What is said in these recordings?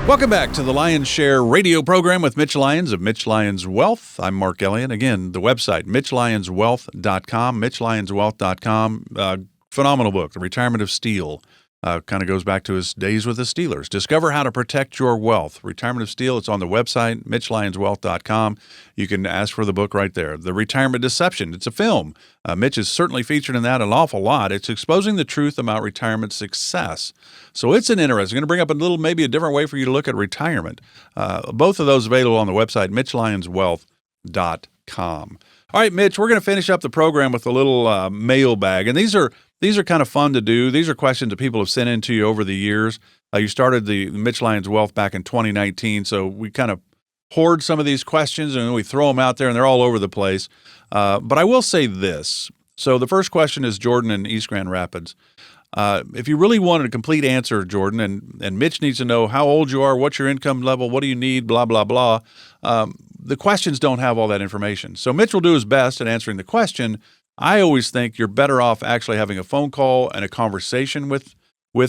Welcome back to the Lion's Share radio program with Mitch Lyons of Mitch Lyons Wealth. I'm Mark Elliott. Again, the website, MitchLyonsWealth.com, MitchLyonsWealth.com. Phenomenal book, The Retirement of Steel. Kind of goes back to his days with the Steelers. Discover how to protect your wealth. Retirement of Steel, it's on the website, MitchLyonsWealth.com. You can ask for the book right there. The Retirement Deception, it's a film. Mitch is certainly featured in that an awful lot. It's exposing the truth about retirement success. So it's an interesting, going to bring up maybe a different way for you to look at retirement. Both of those available on the website, MitchLyonsWealth.com. All right, Mitch, we're going to finish up the program with a little mailbag. And these are kind of fun to do. These are questions that people have sent in to you over the years. You started the Mitch Lyons Wealth back in 2019, so we kind of hoard some of these questions and then we throw them out there, and they're all over the place. But I will say this. So the first question is Jordan in East Grand Rapids. If you really wanted a complete answer, Jordan, and Mitch needs to know how old you are, what's your income level, what do you need, blah, blah, blah, the questions don't have all that information. So Mitch will do his best at answering the question. I always think you're better off actually having a phone call and a conversation with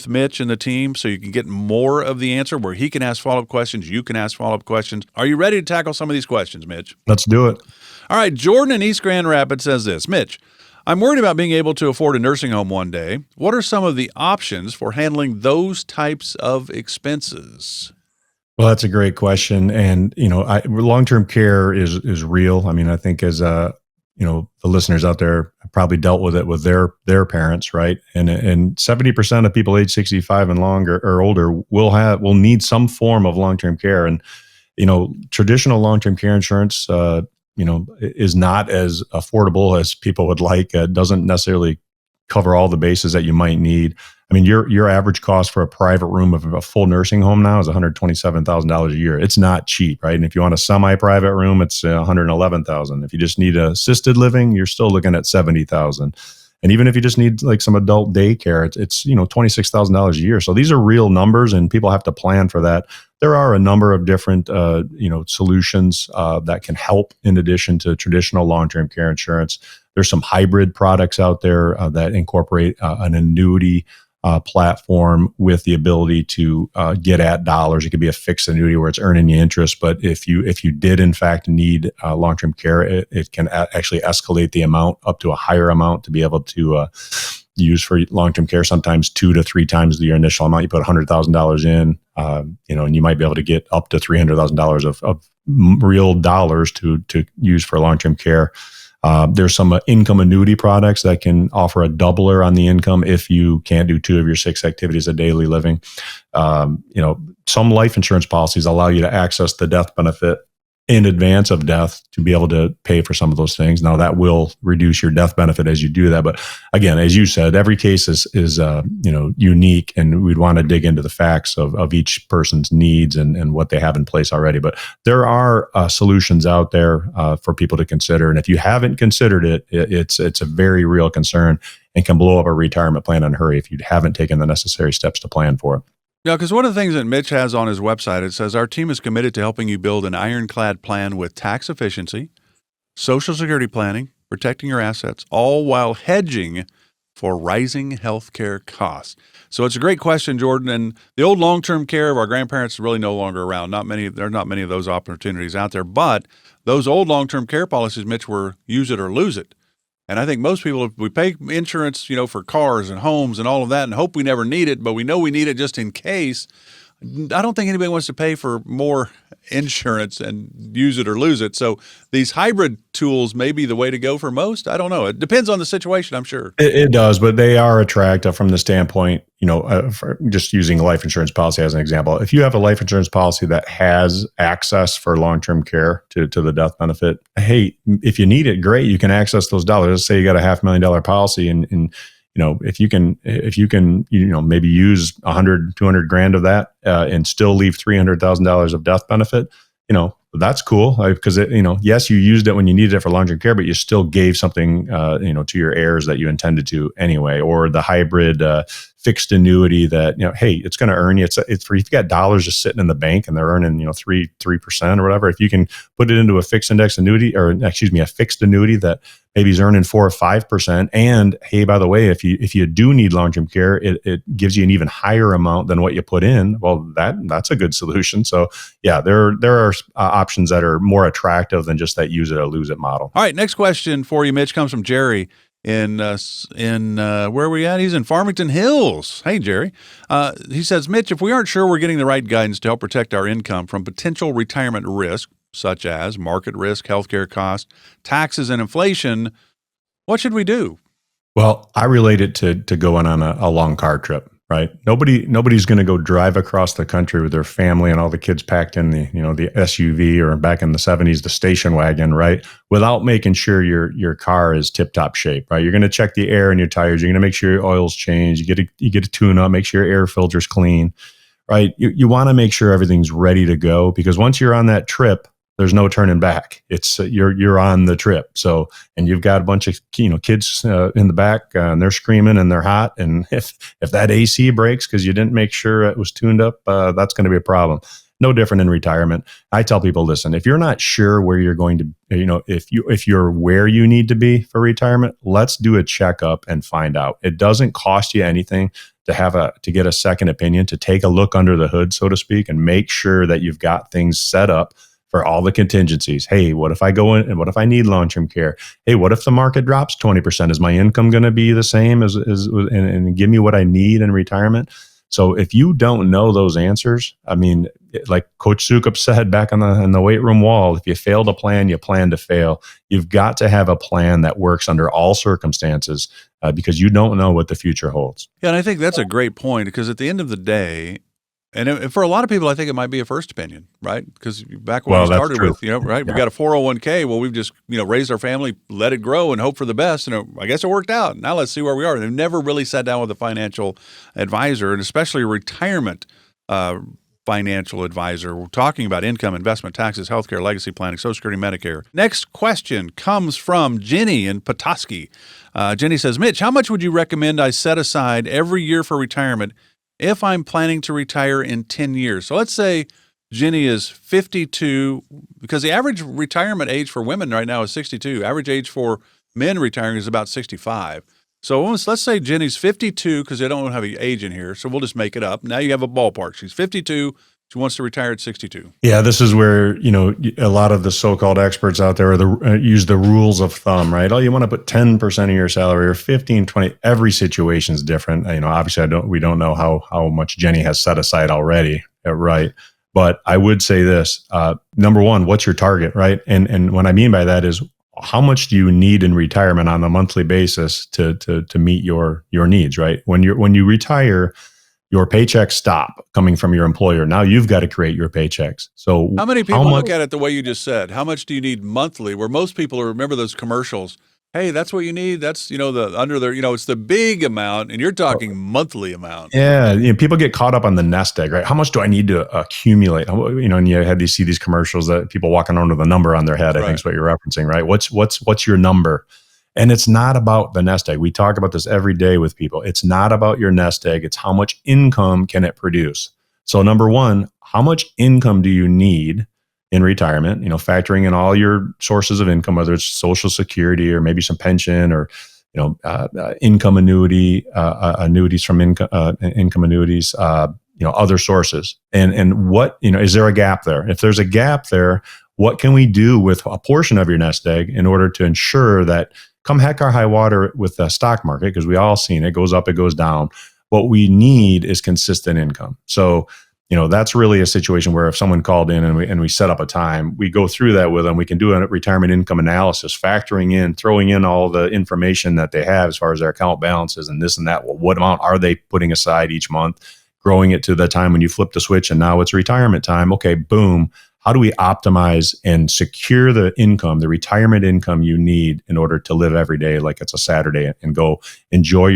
Mitch and the team so you can get more of the answer where he can ask follow-up questions, you can ask follow-up questions. Are you ready to tackle some of these questions, Mitch? Let's do it. All right, Jordan in East Grand Rapids says this. Mitch, I'm worried about being able to afford a nursing home one day. What are some of the options for handling those types of expenses? Well, that's a great question. And, long-term care is real. I mean, I think as, the listeners out there have probably dealt with it with their parents, right? And 70% of people age 65 and longer or older will need some form of long-term care. And, traditional long-term care insurance, is not as affordable as people would like. It doesn't necessarily cover all the bases that you might need. I mean, your average cost for a private room of a full nursing home now is $127,000 a year. It's not cheap, right? And if you want a semi-private room, it's $111,000. If you just need assisted living, you're still looking at $70,000. And even if you just need like some adult daycare, it's $26,000 a year. So these are real numbers, and people have to plan for that. There are a number of different solutions that can help in addition to traditional long-term care insurance. There's some hybrid products out there that incorporate an annuity platform with the ability to get at dollars. It could be a fixed annuity where it's earning you interest, but if you did in fact need long-term care, it can actually escalate the amount up to a higher amount to be able to use for long-term care. Sometimes 2 to 3 times your initial amount. You put $100,000 in, and you might be able to get up to $300,000 of real dollars to use for long-term care. There's some income annuity products that can offer a doubler on the income if you can't do 2 of your 6 activities of daily living. Some life insurance policies allow you to access the death benefit in advance of death to be able to pay for some of those things. Now that will reduce your death benefit as you do that. But again, as you said, every case is unique, and we'd want to dig into the facts of each person's needs and what they have in place already. But there are solutions out there for people to consider. And if you haven't considered it, it's a very real concern and can blow up a retirement plan in a hurry if you haven't taken the necessary steps to plan for it. Yeah, because one of the things that Mitch has on his website, it says, our team is committed to helping you build an ironclad plan with tax efficiency, Social Security planning, protecting your assets, all while hedging for rising healthcare costs. So it's a great question, Jordan. And the old long-term care of our grandparents is really no longer around. There are not many of those opportunities out there. But those old long-term care policies, Mitch, were use it or lose it. And I think most people, we pay insurance, for cars and homes and all of that and hope we never need it, but we know we need it just in case. I don't think anybody wants to pay for more insurance and use it or lose it. So these hybrid tools may be the way to go for most. I don't know. It depends on the situation, I'm sure. It does, but they are attractive from the standpoint, for just using a life insurance policy as an example. If you have a life insurance policy that has access for long-term care to the death benefit, hey, if you need it, great. You can access those dollars. Let's say you got a $500,000 policy and if you can, maybe use 100, 200 grand of that and still leave $300,000 of death benefit, that's cool because yes, you used it when you needed it for long-term care, but you still gave something, to your heirs that you intended to anyway, or the hybrid fixed annuity that, hey, it's going to earn you. It's for, if you got dollars just sitting in the bank and they're earning, 3% or whatever, if you can put it into a fixed index annuity, or excuse me, a fixed annuity that maybe is earning 4 or 5%. And hey, by the way, if you do need long-term care, it gives you an even higher amount than what you put in. Well, that's a good solution. So yeah, there are options that are more attractive than just that use it or lose it model. All right, next question for you, Mitch, comes from Jerry in where are we at? He's in Farmington Hills. Hey, Jerry. He says, Mitch, if we aren't sure we're getting the right guidance to help protect our income from potential retirement risk, such as market risk, healthcare costs, taxes, and inflation, what should we do? Well, I relate it to going on a long car trip, right? Nobody's going to go drive across the country with their family and all the kids packed in the SUV, or back in the 70s, the station wagon, right? Without making sure your car is tip top shape, right? You're going to check the air in your tires. You're going to make sure your oil's changed. You get a tune up, make sure your air filter's clean, right? You want to make sure everything's ready to go, because once you're on that trip, there's no turning back. It's you're on the trip. So, and you've got a bunch of kids in the back, and they're screaming and they're hot. And if that AC breaks because you didn't make sure it was tuned up, that's going to be a problem. No different in retirement. I tell people, listen, if you're not sure where you're going to, if you're where you need to be for retirement, let's do a checkup and find out. It doesn't cost you anything to get a second opinion, to take a look under the hood, so to speak, and make sure that you've got things set up for all the contingencies. Hey, what if I go in and what if I need long-term care? Hey, what if the market drops 20%? Is my income going to be the same and give me what I need in retirement? So if you don't know those answers, I mean, like Coach Sukup said back on the weight room wall, if you fail to plan, you plan to fail. You've got to have a plan that works under all circumstances, because you don't know what the future holds. Yeah, and I think that's a great point, because at the end of the day, and for a lot of people, I think it might be a first opinion, right? Because back when we started with, right, we got a 401k. Well, we've just, raised our family, let it grow, and hope for the best. And I guess it worked out. Now let's see where we are. They've never really sat down with a financial advisor, and especially a retirement financial advisor. We're talking about income, investment, taxes, healthcare, legacy planning, Social Security, Medicare. Next question comes from Jenny in Petoskey. Jenny says, Mitch, how much would you recommend I set aside every year for retirement if I'm planning to retire in 10 years? So let's say Jenny is 52, because the average retirement age for women right now is 62. Average age for men retiring is about 65. So let's say Jenny's 52, because they don't have an age in here, so we'll just make it up. Now you have a ballpark. She's 52. She wants to retire at 62. Yeah, this is where, a lot of the so-called experts out there use the rules of thumb, right? Oh, you want to put 10% of your salary, or 15, 20. Every situation is different. Obviously we don't know how much Jenny has set aside already, right? But I would say this, number one, what's your target, right? And what I mean by that is, how much do you need in retirement on a monthly basis to meet your needs, right? When you retire, your paychecks stop coming from your employer. Now you've got to create your paychecks. So how many people look at it the way you just said? How much do you need monthly? Where most people remember those commercials. Hey, that's what you need. That's, it's the big amount, and you're talking monthly amount. Yeah. People get caught up on the nest egg, right? How much do I need to accumulate? And you had see these commercials that people walking around with a number on their head, I think is what you're referencing, right? What's your number? And it's not about the nest egg. We talk about this every day with people. It's not about your nest egg. It's how much income can it produce? So number one, how much income do you need in retirement? Factoring in all your sources of income, whether it's Social Security or maybe some pension or, income annuity, annuities from income annuities, other sources. And what, is there a gap there? If there's a gap there, what can we do with a portion of your nest egg in order to ensure that, come heck or high water with the stock market, because we all seen it goes up, it goes down. What we need is consistent income. So, that's really a situation where if someone called in and we set up a time, we go through that with them. We can do a retirement income analysis, throwing in all the information that they have as far as their account balances and this and that. Well, what amount are they putting aside each month? Growing it to the time when you flip the switch and now it's retirement time. Okay, boom. How do we optimize and secure the income, the retirement income you need in order to live every day like it's a Saturday and go enjoy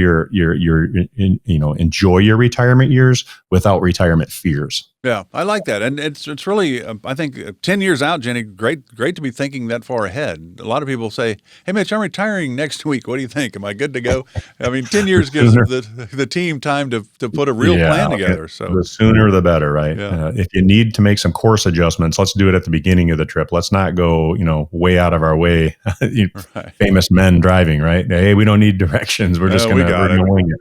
enjoy your retirement years without retirement fears? Yeah, I like that, and it's really I think 10 years out, Jenny. Great to be thinking that far ahead. A lot of people say, "Hey, Mitch, I'm retiring next week. What do you think? Am I good to go?" I mean, 10 The years gives sooner, the team time to put a real yeah, plan together. So the sooner the better, right? yeah, If you need to make some course adjustments, let's do it at the beginning of the trip. Let's not go, way out of our way. right. Famous men driving, right? Hey, we don't need directions. We're just We gonna got we're it. gonna wing it.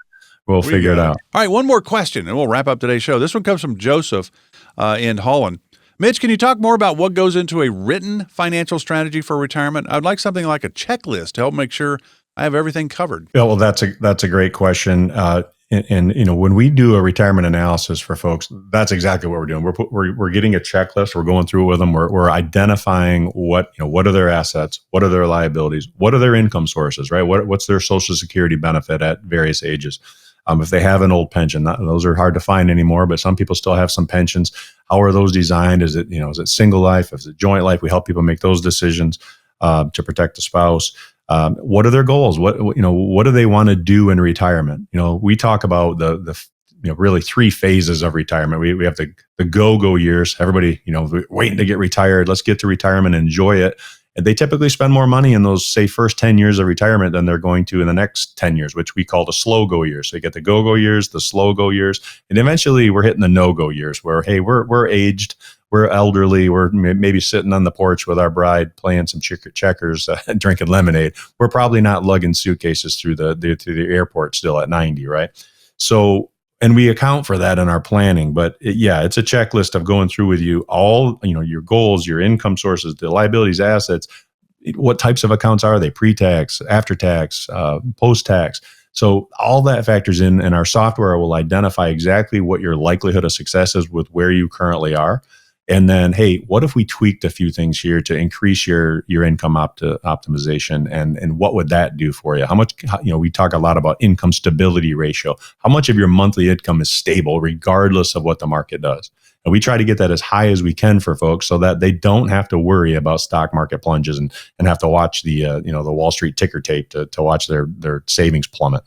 We'll We figure it got it. out. All right, one more question, and we'll wrap up today's show. This one comes from Joseph in Holland. Mitch, can you talk more about what goes into a written financial strategy for retirement? I'd like something like a checklist to help make sure I have everything covered. Yeah, well, that's a great question. And when we do a retirement analysis for folks, that's exactly what we're doing. We're getting a checklist. We're going through it with them. We're identifying what are their assets, what are their liabilities, what are their income sources, right? What's their Social Security benefit at various ages? If they have an old pension, those are hard to find anymore, but some people still have some pensions. How are those designed? Is it single life? Is it joint life? We help people make those decisions to protect the spouse. What are their goals? What do they want to do in retirement? We talk about the really three phases of retirement. We have the go years. Everybody, waiting to get retired. Let's get to retirement and enjoy it. And they typically spend more money in those, say, first 10 years of retirement than they're going to in the next 10 years, which we call the slow go years. So you get the go years, the slow go years, and eventually we're hitting the no-go years where, hey, we're aged, we're elderly, we're maybe sitting on the porch with our bride playing some checkers, drinking lemonade. We're probably not lugging suitcases through the airport still at 90, right? So, and we account for that in our planning, but it's a checklist of going through with you all, your goals, your income sources, the liabilities, assets, what types of accounts are they, pre-tax, after-tax, post-tax. So all that factors in, and our software will identify exactly what your likelihood of success is with where you currently are. And then, hey, what if we tweaked a few things here to increase your income optimization, and what would that do for you? How much, we talk a lot about income stability ratio. How much of your monthly income is stable regardless of what the market does? And we try to get that as high as we can for folks so that they don't have to worry about stock market plunges and have to watch the Wall Street ticker tape to watch their savings plummet.